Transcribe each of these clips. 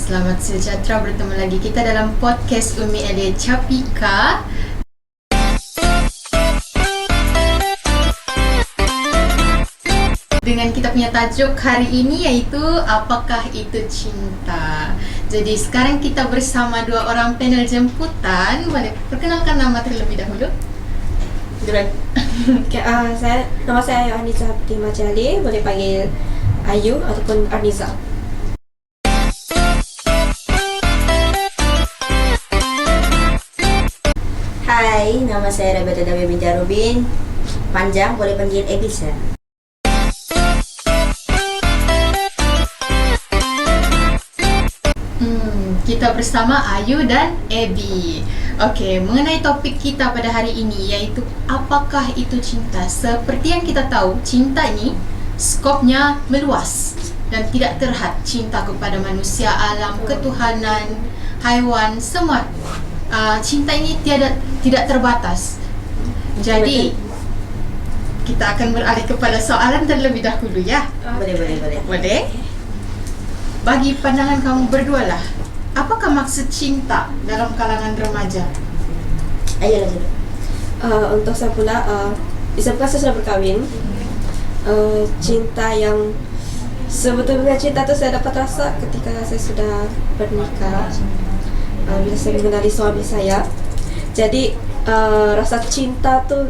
Selamat sejahtera, bertemu lagi kita dalam podcast Umi Elia Capika. Dengan kita punya tajuk hari ini iaitu apakah itu cinta. Jadi sekarang kita bersama dua orang panel jemputan. Boleh perkenalkan nama terlebih dahulu? Nama saya Ayu Aniza Fatimah Jali. Boleh panggil Ayu ataupun Aniza. Hai, nama saya Rebeta Dawe binti Rubin. Panjang boleh panggil Ebisa. Kita bersama Ayu dan Ebi. Okey, mengenai topik kita pada hari ini iaitu apakah itu cinta. Seperti yang kita tahu, cinta ini skopnya meluas dan tidak terhad. Cinta kepada manusia, alam, ketuhanan, haiwan, semua. Cinta ini tidak terbatas. Jadi kita akan beralih kepada soalan terlebih dahulu ya. Boleh? Bagi pandangan kamu berdua lah, apakah maksud cinta dalam kalangan remaja? Ayolah dulu. Untuk saya pula, disebabkan saya sudah berkahwin, cinta yang sebetulnya cinta itu saya dapat rasa ketika saya sudah bernikah. Bila saya mengenali suami saya, jadi rasa cinta tu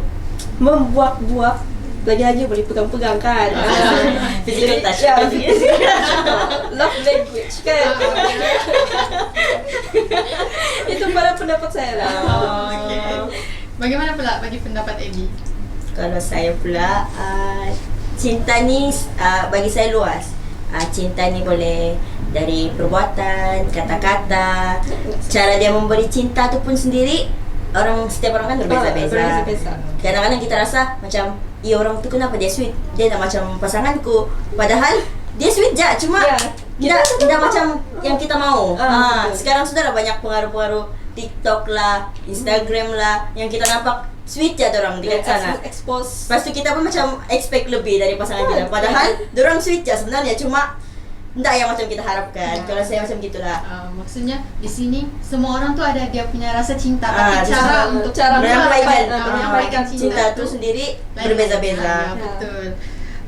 membuak-buak. Lagi-lagi boleh pegang-pegang kan. Physical touch. Ya, love language kan. Itu pada pendapat saya lah. Okay. Bagaimana pula bagi pendapat Ebi? Kalau saya pula, cinta ni bagi saya luas. Cinta ni boleh dari perbuatan, kata-kata, cara dia memberi cinta tu pun sendiri. Setiap orang kan berbeza-beza. Kadang-kadang kita rasa macam, orang tu kenapa dia sweet? Dia nak macam pasanganku. Padahal dia sweet je, cuma tidak macam yang kita mau. Sekarang sudah ada banyak pengaruh-pengaruh TikTok lah, Instagram lah, yang kita nampak sweet je orang dekat sana. Expose. Lepas tu kita pun macam expect lebih dari pasangan kita. Padahal dorang sweet je sebenarnya, cuma tidak yang macam kita harapkan. Kalau saya macam gitulah. Maksudnya di sini semua orang tu ada dia punya rasa cinta, tapi cara menyampaikan cinta tu sendiri berbeza-beza. Betul.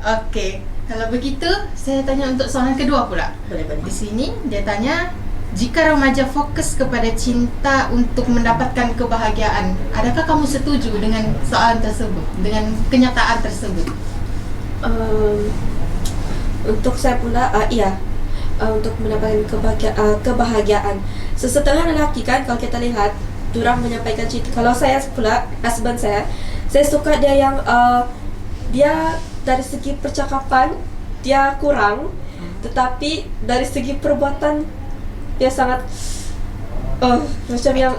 Okey, kalau begitu saya tanya untuk soalan kedua pula. Boleh. Di sini dia tanya, jika remaja fokus kepada cinta untuk mendapatkan kebahagiaan, adakah kamu setuju dengan soalan tersebut, dengan kenyataan tersebut? Untuk saya pula, iya. Untuk mendapatkan kebahagiaan. Sesetengah lelaki kan, kalau kita lihat, diorang menyampaikan cinta. Kalau saya pula, husband saya suka dia yang dia dari segi percakapan dia kurang, tetapi dari segi perbuatan dia sangat macam yang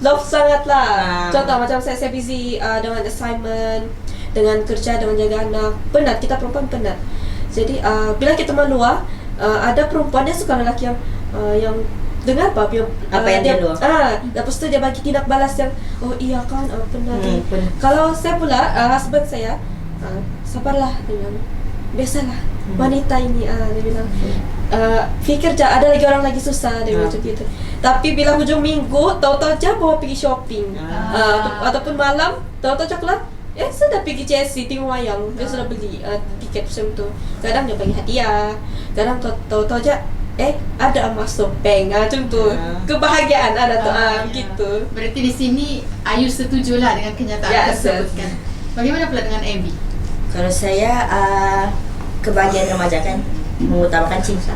love sangat lah. Contoh macam saya busy dengan assignment, dengan kerja, dengan jaga anak. Penat, kita perempuan penat. Jadi bila kita meluah, ada perempuan dia suka lelaki yang dengar apa yang dia luah. Lepas tu dia bagi tindak balas yang iya kan, penat. Kalau saya pula, husband saya, sabarlah, dia bilang, biasalah wanita ini, dia bilang, fikir je ada lagi orang lagi susah, dia bilang macam gitu. Tapi bila hujung minggu, tahu-tahu je bawa pergi shopping, ataupun malam, tahu-tahu coklat, sudah pergi CSC tengok wayang, dia sudah beli tiket macam tu. Kadang dia bagi hadiah, kadang tahu-tahu je ada masuk bank, macam tu. Kebahagiaan ada tu, begitu. Berarti di sini Ayu setuju lah dengan kenyataan tersebut kan. Bagaimana pula dengan Ebi? Kalau saya, kebahagiaan remaja kan mengutamakan cinta.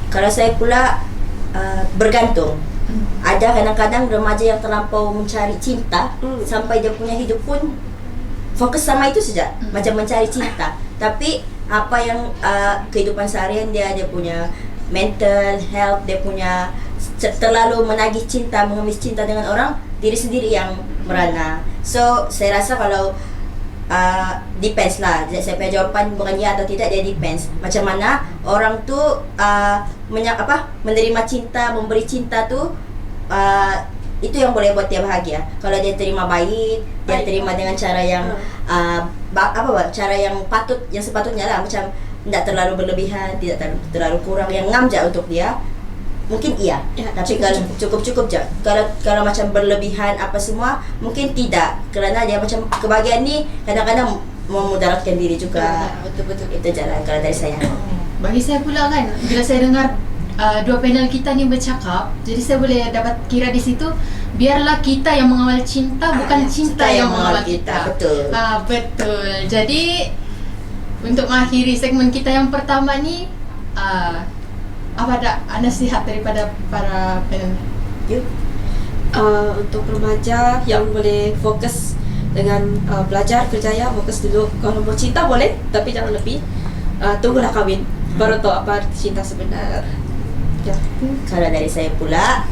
Kalau saya pula, bergantung. Ada kadang-kadang remaja yang terlampau mencari cinta sampai dia punya hidup pun fokus sama itu saja, macam mencari cinta. Tapi apa yang kehidupan seharian dia punya mental health, dia punya terlalu menagih cinta, mengemis cinta dengan orang, diri sendiri yang merana. So saya rasa kalau depends lah. Saya punya jawapan bukan ya atau tidak, dia depends. Macam mana orang tu menerima cinta, memberi cinta tu, itu yang boleh buat dia bahagia. Kalau dia terima baik, dia terima dengan cara yang cara yang sepatutnya lah, macam tidak terlalu berlebihan, tidak terlalu kurang, yang ngam je untuk dia. mungkin iya, Ya, tapi cukup, kalau cukup je. Kalau macam berlebihan apa semua mungkin tidak, kerana dia macam kebahagiaan ni kadang-kadang memudaratkan diri juga. Betul. Itu jalan kalau dari saya. Bagi saya pula kan, bila saya dengar dua panel kita ni bercakap, jadi saya boleh dapat kira di situ, biarlah kita yang mengawal cinta, bukan cinta yang mengawal kita. Betul. Betul. Jadi untuk mengakhiri segmen kita yang pertama ni, apa ada nasihat daripada para panel? Yuk. Untuk remaja yang boleh fokus dengan belajar, kerjaya, fokus dulu. Kalau mau cinta boleh, tapi jangan lebih. Tunggulah kahwin, baru tahu apa arti cinta sebenar. Ya. Kalau dari saya pula,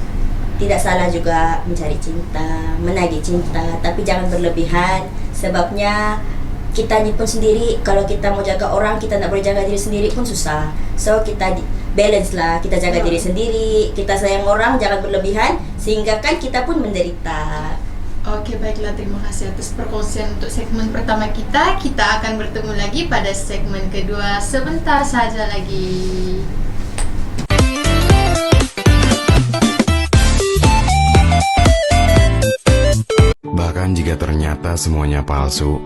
tidak salah juga mencari cinta, menagih cinta, tapi jangan berlebihan. Sebabnya kita ni pun sendiri, kalau kita mau jaga orang, kita nak boleh jaga diri sendiri pun susah. So kita balance lah, kita jaga diri sendiri, kita sayang orang, jangan berlebihan, sehingga kan kita pun menderita. Okey, baiklah, terima kasih atas perkongsian untuk segmen pertama kita. Kita akan bertemu lagi pada segmen kedua sebentar saja lagi. Bahkan jika ternyata semuanya palsu,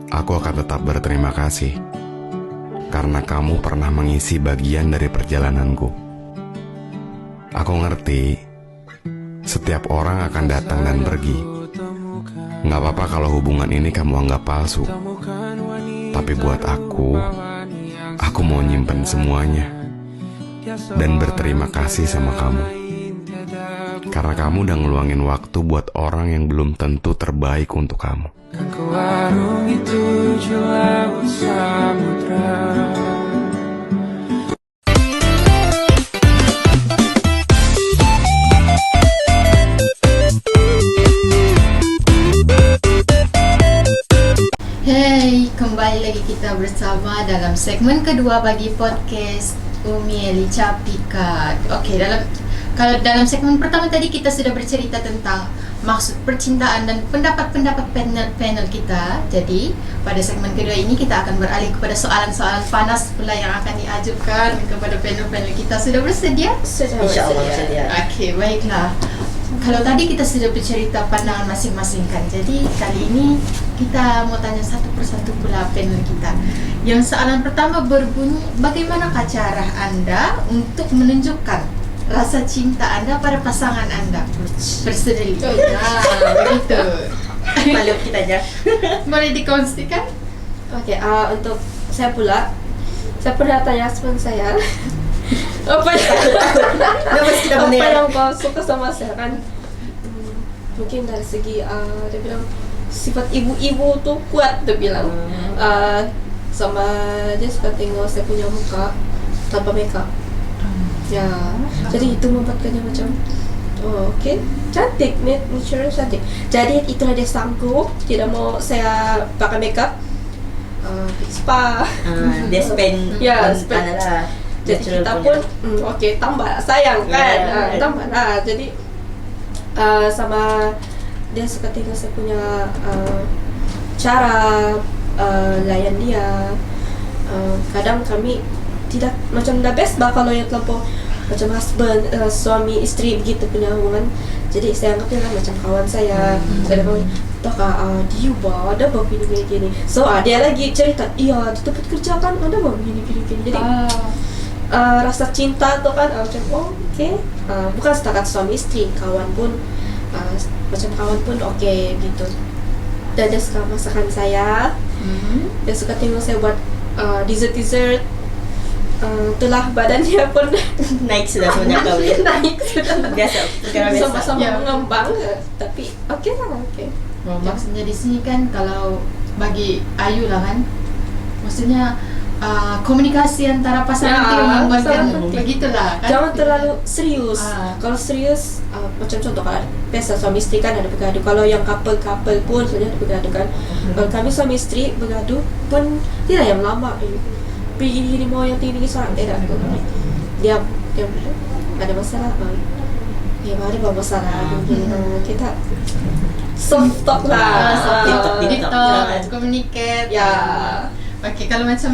aku akan tetap berterima kasih karena kamu pernah mengisi bagian dari perjalananku. Aku ngerti setiap orang akan datang dan pergi. Gak apa-apa kalau hubungan ini kamu anggap palsu, tapi buat aku mau nyimpen semuanya dan berterima kasih sama kamu, karena kamu udah ngeluangin waktu buat orang yang belum tentu terbaik untuk kamu. Ke warung itu laut samudra. Hey, kembali lagi kita bersama dalam segmen kedua bagi podcast Umi Eli Capika. Okey, dalam segmen pertama tadi kita sudah bercerita tentang maksud percintaan dan pendapat-pendapat panel kita. Jadi, pada segmen kedua ini kita akan beralih kepada soalan-soalan panas pula yang akan diajukan kepada panel-panel kita. Sudah bersedia? InsyaAllah bersedia. Okey, baiklah. Kalau tadi kita sudah bercerita pandangan masing-masing kan. Jadi kali ini kita mau tanya satu persatu pula panel kita. Yang soalan pertama berbunyi, bagaimanakah cara anda untuk menunjukkan rasa cinta anda pada pasangan anda? Bersedia. Begitu. Malu kita aja. Boleh dikongsikan? Okey, untuk saya pula, saya pernah tanya husband saya, apa yang kau suka sama saya kan? Mungkin dari segi dia bilang sifat ibu-ibu tu kuat, dia bilang. Sama dia suka tengok saya punya muka tanpa makeup. Ya, jadi itu membuatkannya macam okey, cantik, natural cantik. Jadi itulah dia sanggup tidak mau saya pakai makeup, spa. Dia spend spend lah. Jadi kita pun okey, tambah sayang kan. Tambah lah. Jadi sama dia suka tengok saya punya cara layan dia. Kadang kami tidak macam dah best bah kalau yang terlampau macam husband, suami isteri begitu punya hubungan. Jadi saya anggap dia lah macam kawan saya. Saya bilang, dia ada bawa gini. So dia lagi cerita, iya di tempat kerja kan ada bawa gini. Jadi rasa cinta tu kan macam okey. Bukan setakat suami isteri, kawan pun macam kawan pun okey gitu. Dan dia suka masakan saya. Dia suka tengok saya buat dessert. Itulah badannya pun naik sudah semenjak kahwin. naik sudah. Biasa, perkara biasa. Sama-sama mengembang. Tapi okey lah, okey. Maksudnya di sini kan kalau bagi Ayu lah kan, maksudnya komunikasi antara pasangan itu membuatkan begitulah kan. Jangan terlalu serius. Kalau serius macam contoh kalau biasa suami isteri kan ada bergaduh. Kalau yang couple pun sebenarnya ada bergaduh kan. Kalau kami suami isteri bergaduh pun tidak yang lama. Pergi gini mau yang tinggi seorang tidak. Dia ada masalah. Ada masalah. Kita soft talk lah. Deep talk, communicate. Ya. Okey, kalau macam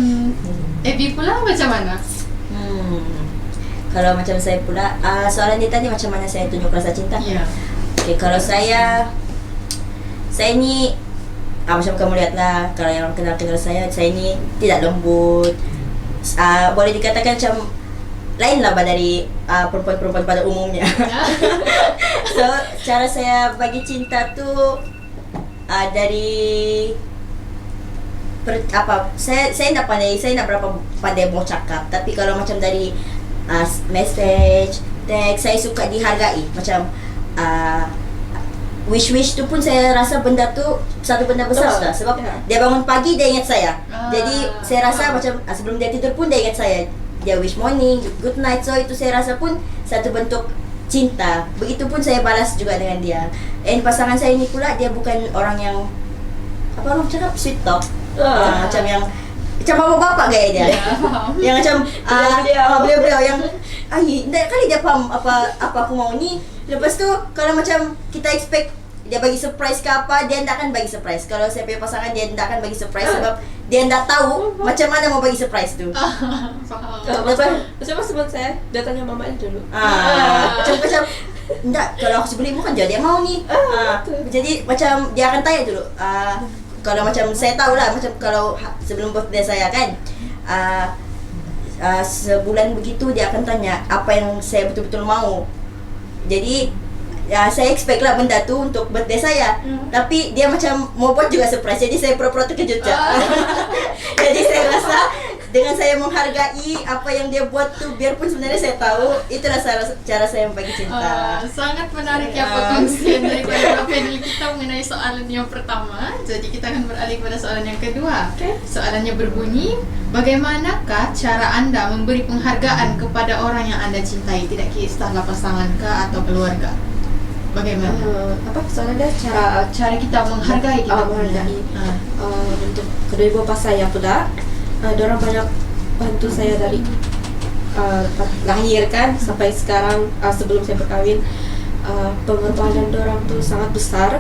Abby pula macam mana? Kalau macam saya pula, soalan dia tadi macam mana saya tunjuk rasa cinta. Ya. Okay, kalau saya ni macam kamu lihatlah, kalau yang kenal saya ni tidak lembut. Boleh dikatakan macam lain lah dari perempuan-perempuan pada umumnya. So, cara saya bagi cinta tu dari saya nak berapa pandai mau cakap, tapi kalau macam dari message, teks, saya suka dihargai. Macam wish tu pun saya rasa benda tu satu benda besar sudah, sebab dia bangun pagi dia ingat saya. Jadi saya rasa macam sebelum dia tidur pun dia ingat saya. Dia wish morning, good night. So itu saya rasa pun satu bentuk cinta. Begitupun saya balas juga dengan dia. And pasangan saya ni pula dia bukan orang yang apa orang cakap sweet talk. Macam yang macam bapak-bapak gaya dia. Yang macam beliau-beliau yang kali dia faham apa aku mau ni. Lepas tu kalau macam kita expect dia bagi surprise ke apa, dia tidak akan bagi surprise. Kalau saya punya pasangan, dia tidak akan bagi surprise sebab dia tidak tahu macam mana mau bagi surprise tu. Macam sebelum saya, dia tanya mamanya dulu. Macam tidak, kalau aku sebeli bukan dia mau ni. Jadi macam dia akan tanya dulu. Kalau macam saya tahulah, macam kalau sebelum birthday saya kan, sebulan begitu dia akan tanya apa yang saya betul-betul mau. Jadi saya expect lah benda tu untuk birthday saya. Tapi dia macam mau buat juga surprise. Jadi saya pura-pura terkejut je. Jadi saya rasa dengan saya menghargai apa yang dia buat tu, biarpun sebenarnya saya tahu, itulah cara saya membagi cinta. Sangat menarik ya perkongsian daripada panel kita mengenai soalan yang pertama. Jadi kita akan beralih pada soalan yang kedua. Soalannya berbunyi, bagaimanakah cara anda memberi penghargaan kepada orang yang anda cintai, tidak kisahlah pasangan kah atau keluarga? Bagaimana? Apa soalan dia? Cara kita menghargai kita menghargai. Untuk kedua ibu bapa saya pula, diorang banyak bantu saya dari lahir kan sampai sekarang, sebelum saya berkahwin. Pengorbanan diorang tu sangat besar.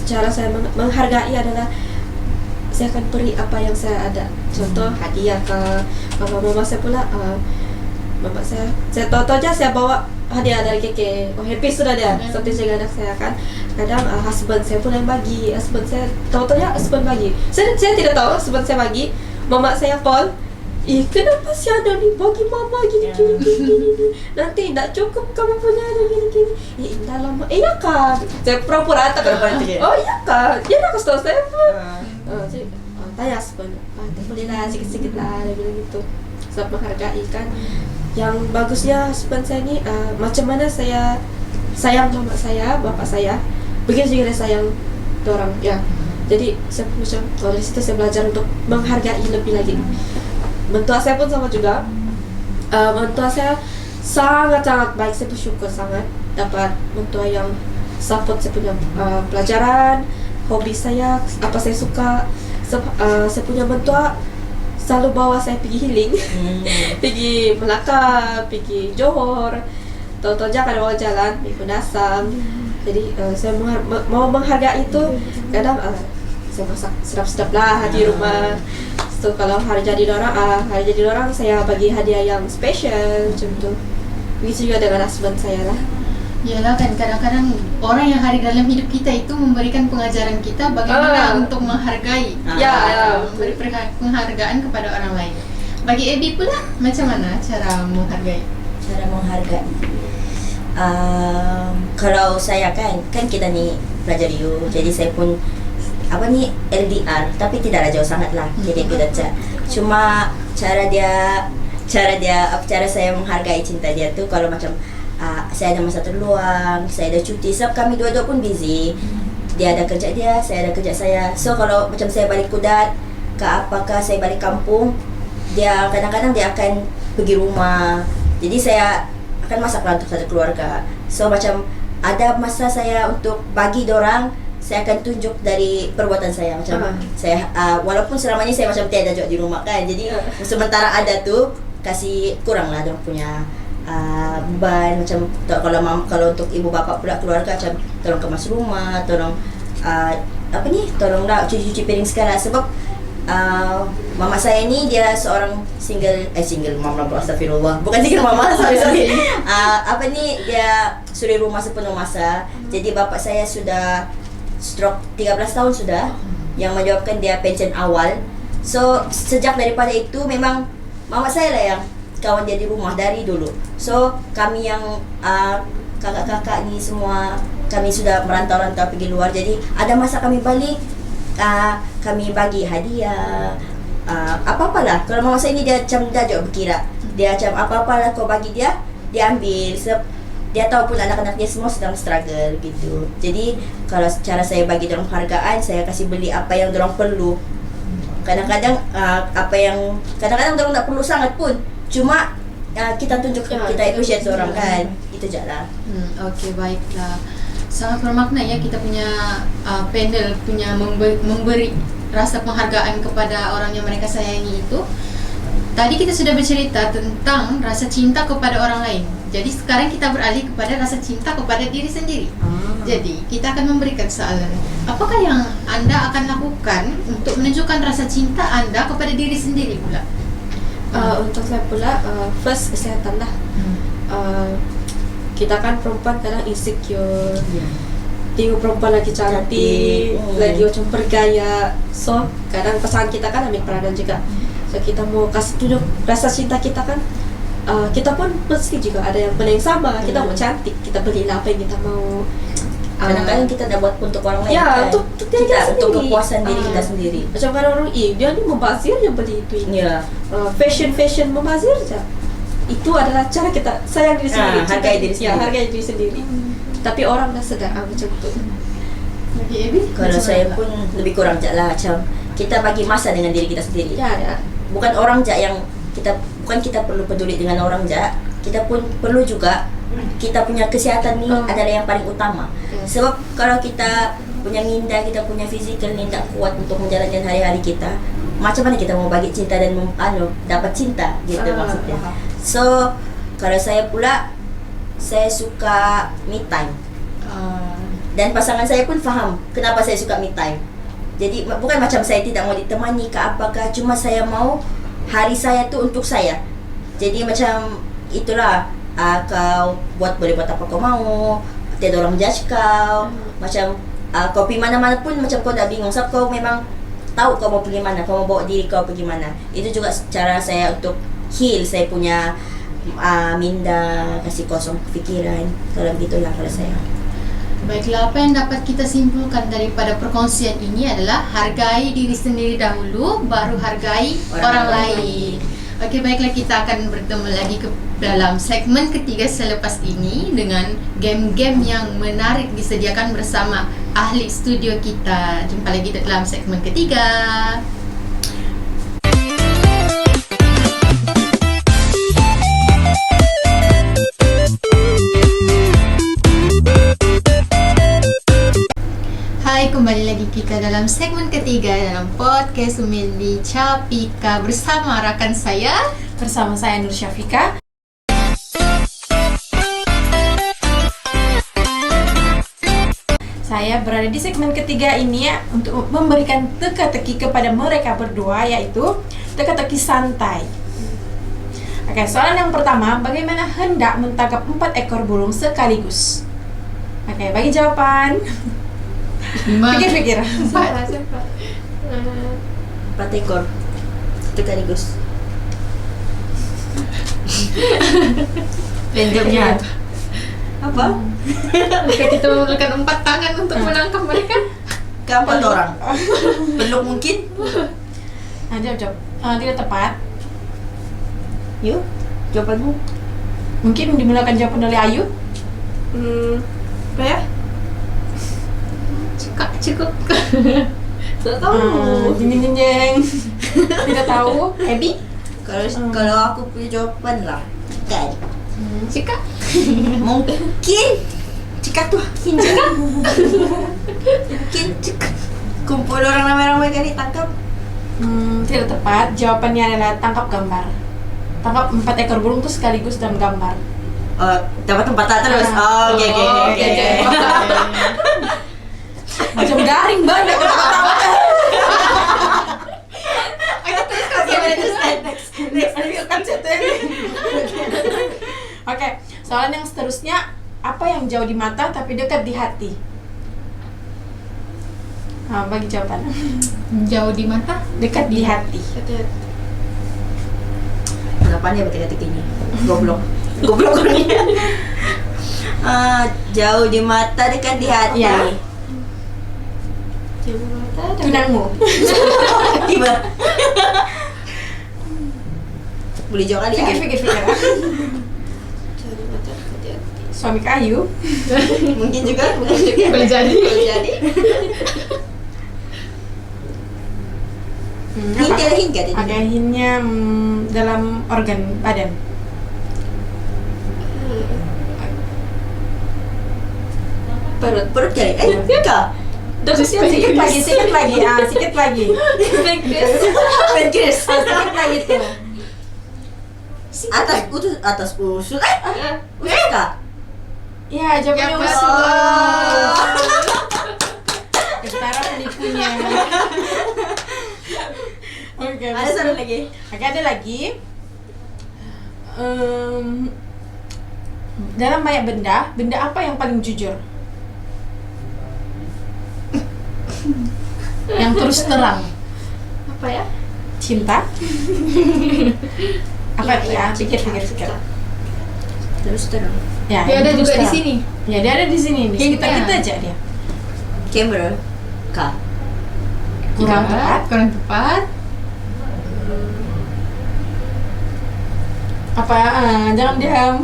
Cara saya menghargai adalah saya akan beri apa yang saya ada. Contoh hadiah ke mama saya pula. Mama saya tahu-tahu aja saya bawa hadiah dari keke. Happy sudah dia. Seperti jaga anak saya kan. Kadang husband saya pun yang bagi. Husband saya tahu-tahu ya husband bagi. Saya tidak tahu husband saya bagi. Mama saya call, kenapa si ada ni bagi mama gini. Nanti tak cukup kamu punya gini. Indah lama. Ya kan. Saya pura-pura tak kan. Oh iya kan. Dia nak kasih tahu saya pun. Jadi tanya husband, boleh lah sikit-sikit lah. Dia bilang gitu. Sebab menghargai kan. Yang bagusnya husband saya ni, macam mana saya sayang mama saya, bapak saya, begitu juga saya sayang orang ya. Jadi saya macam dari situ saya belajar untuk menghargai lebih lagi. Mentua saya pun sama juga. Mentua saya sangat-sangat baik. Saya bersyukur sangat dapat mentua yang support saya punya pelajaran, hobi saya, apa saya suka. Saya punya mentua selalu bawa saya pergi healing, pergi Melaka, pergi Johor, tahu-tahu aja kan bawa jalan, pergi Kundasang. Jadi saya mau menghargai itu. Kadang saya masak sedap-sedap lah di rumah. So kalau hari jadi orang, saya bagi hadiah yang special macam tu. Begitu juga dengan husband saya lah. Yalah kan, kadang-kadang orang yang hadir dalam hidup kita itu memberikan pengajaran kita bagaimana untuk menghargai, memberi penghargaan kepada orang lain. Bagi Abby pula, macam mana cara menghargai? Cara menghargai, kalau saya kan kita ni pelajar U, jadi saya pun LDR, tapi tidaklah jauh sangat lah. Jadi kita cuma cara saya menghargai cinta dia tu, kalau macam saya ada masa terluang, saya ada cuti, sebab kami dua-dua pun busy. Dia ada kerja dia, saya ada kerja saya. So kalau macam saya balik Kudat ke apakah saya balik kampung, dia kadang-kadang dia akan pergi rumah. Jadi saya akan masaklah untuk satu keluarga. So macam ada masa saya untuk bagi dorang, saya akan tunjuk dari perbuatan saya. Macam saya walaupun selamanya saya macam tiada juga di rumah kan. Jadi sementara ada tu kasih kurang lah dorang punya beban. Macam kalau untuk ibu bapa pula keluarga, macam tolong kemas rumah, tolong tolonglah cuci piring segala. Sebab mama saya ini dia seorang single mama, astagfirullah, bukan single mama, sorry. Dia suri rumah sepenuh masa. Jadi bapak saya sudah stroke 13 tahun sudah, yang menyebabkan dia pensiun awal. So sejak daripada itu memang mama saya lah yang kawan dia di rumah dari dulu. So kami yang kakak-kakak ni semua kami sudah merantau-rantau pergi luar. Jadi ada masa kami balik, kami bagi hadiah, apa-apalah. Kalau mama saya ni dia macam dah jauh berkira. Dia macam apa-apalah kau bagi dia, dia ambil. Sebab dia tahu pun anak-anak dia semua sedang struggle gitu. Jadi kalau cara saya bagi dorang penghargaan, saya kasih beli apa yang dorang perlu. Kadang-kadang kadang-kadang dorang tak perlu sangat pun. Cuma kita tunjuk kita appreciate orang kan. Itu je lah. Okey, baiklah. Sangat bermakna ya kita punya panel punya memberi rasa penghargaan kepada orang yang mereka sayangi itu. Tadi kita sudah bercerita tentang rasa cinta kepada orang lain. Jadi sekarang kita beralih kepada rasa cinta kepada diri sendiri. Jadi kita akan memberikan soalan. Apakah yang anda akan lakukan untuk menunjukkan rasa cinta anda kepada diri sendiri pula? Untuk saya pula, first kesihatan lah. Kita kan perempuan kadang insecure. Tengok perempuan lagi cantik, lagi macam bergaya. So kadang pasangan kita kan ambil peranan juga. So kita mau kasih tunjuk rasa cinta kita kan, kita pun mesti juga ada yang benda yang sama. Kita mau cantik, kita belilah apa yang kita mau. Kadang-kadang kita dah buat untuk orang lain Ya, kan? untuk diri kita untuk sendiri. kepuasan diri kita sendiri. Macam kalau orang dia ni membazir yang beli itu ini. Ya. Fashion membazir je. Itu adalah cara kita sayang diri sendiri. Hargai diri Ya, sendiri. hargai diri sendiri. Tapi orang dah sedar macam tu. Okey, Abby? Kalau macam saya mana pun lebih kurang je lah, macam kita bagi masa dengan diri kita sendiri. Ya. Bukan orang je yang kita perlu peduli dengan orang je. Kita pun perlu juga kita punya kesihatan ni adalah yang paling utama. Sebab kalau kita punya minda, kita punya fizikal ni tak kuat untuk menjalankan hari-hari kita, macam mana kita mau bagi cinta dan dapat cinta gitu maksudnya. So kalau saya pula, saya suka me time. Dan pasangan saya pun faham kenapa saya suka me time. Jadi bukan macam saya tidak mau ditemani ke apakah, cuma saya mau hari saya tu untuk saya. Jadi macam itulah, kau boleh buat apa kau mau, tiada orang judge kau. Macam kau pergi mana-mana pun macam kau dah bingung, sebab kau memang tahu kau mau pergi mana, kau mau bawa diri kau pergi mana. Itu juga cara saya untuk heal saya punya minda, kasih kosong fikiran. Kalau begitulah kalau saya. Baiklah, apa yang dapat kita simpulkan daripada perkongsian ini adalah hargai diri sendiri dahulu, baru hargai orang lain. Okey, baiklah, kita akan bertemu lagi dalam segmen ketiga selepas ini dengan game-game yang menarik disediakan bersama ahli studio kita. Jumpa lagi dalam segmen ketiga. Hai, kembali lagi kita dalam segmen ketiga dalam podcast Umildi Capika bersama rakan saya. Bersama saya Nur Syafika. Saya berada di segmen ketiga ini ya, untuk memberikan teka-teki kepada mereka berdua, yaitu teka-teki santai. Oke, soalan yang pertama, bagaimana hendak menangkap 4 ekor burung sekaligus? Oke, bagi jawaban. Pikir-pikir. 4 ekor sekaligus. Randomnya apa? Jika kita menggunakan 4 tangan untuk menangkap mereka. Kapan orang? Peluk mungkin? Jawab. Tidak tepat. Yuk, jawabanmu. Mungkin dimulakan jawaban oleh Ayu. Apa ya? Cukup. Tak tahu. Jeng. Tidak tahu. Abby? Kalau aku punya jawaban lah, kan? Cika. Mungkin cika tuh hinja. Mungkin cika. Kumpul orang ramai-ramai kali tangkap. Tidak tepat. Jawabannya adalah tangkap gambar. Tangkap 4 ekor burung itu sekaligus dalam gambar. Dapat tempat terus. Oke. Macam garing banget. Soalan yang seterusnya, apa yang jauh di mata tapi dekat di hati? Bagi jawaban. Jauh di mata, Dekat di hati. Kenapa nih berarti ini? Goblok. Goblok ini. Jauh di mata dekat di hati. Ya. Jauh mata dan Tunangmu. Gimana? Boleh jawab kali ya? Pikir. jauh mata dekat di hati. Suami kayu. Mungkin juga. boleh jadi. Boleh jadi. Hint ada hint gak tadi? Oke, hintnya dalam organ badan. Perut kali. Enggak. Sedikit lagi. Sikit lagi. Pankreas. Sedikit lagi tuh. Atas usus. Usus kah? Ya, jawabannya Ya, usus. Oh. Ketara penipunya. Oke, Ada satu lagi. Oke, ada lagi. Dalam banyak benda apa yang paling jujur? Yang terus terang. Apa ya? Cinta? Apa ya? Pikir. Terus terang. Ya, Dia ada yang terus juga di terang. sini. Ya, dia ada di sini. Di sekitar Hintnya. kita aja dia. Camera. Kah? Kurang tepat. Kurang tepat. Apa? Jangan diam.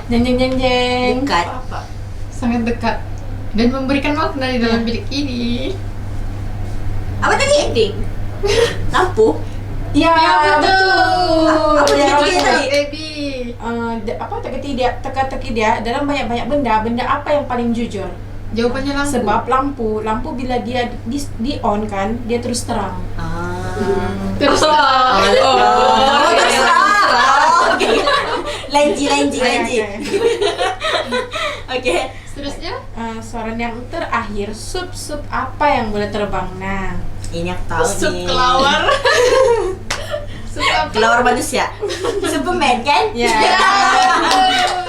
Jeng. Dekat. Apa? Sangat dekat dan memberikan makna di dalam bilik ini. Apa tadi? Ding. Lampu. Ya, betul. Apa Ya, yang betul. tadi? Baby. Teka-teki dia dalam banyak benda apa yang paling jujur? Jawabannya lampu. Sebab lampu bila dia di on kan, dia terus terang. terus Oh, terus terang. Oke. Lenji. Oke. Seterusnya Soalan yang terakhir, sup apa yang boleh terbang? Nah, Ini aku tahu sup nih. kelawar. Sup apa? Kelawar manusia. Superman kan? ya.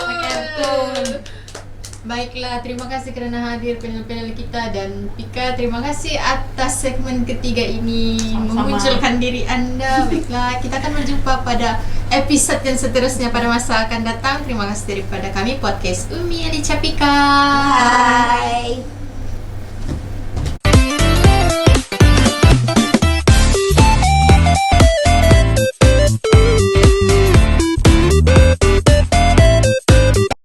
Oke, betul. Baiklah, terima kasih kerana hadir panel-panel kita dan Pika, terima kasih atas segmen ketiga ini. Sama-sama. Memunculkan diri anda. Baiklah, kita akan berjumpa pada episod yang seterusnya pada masa akan datang. Terima kasih daripada kami podcast Umi Alicia Pika.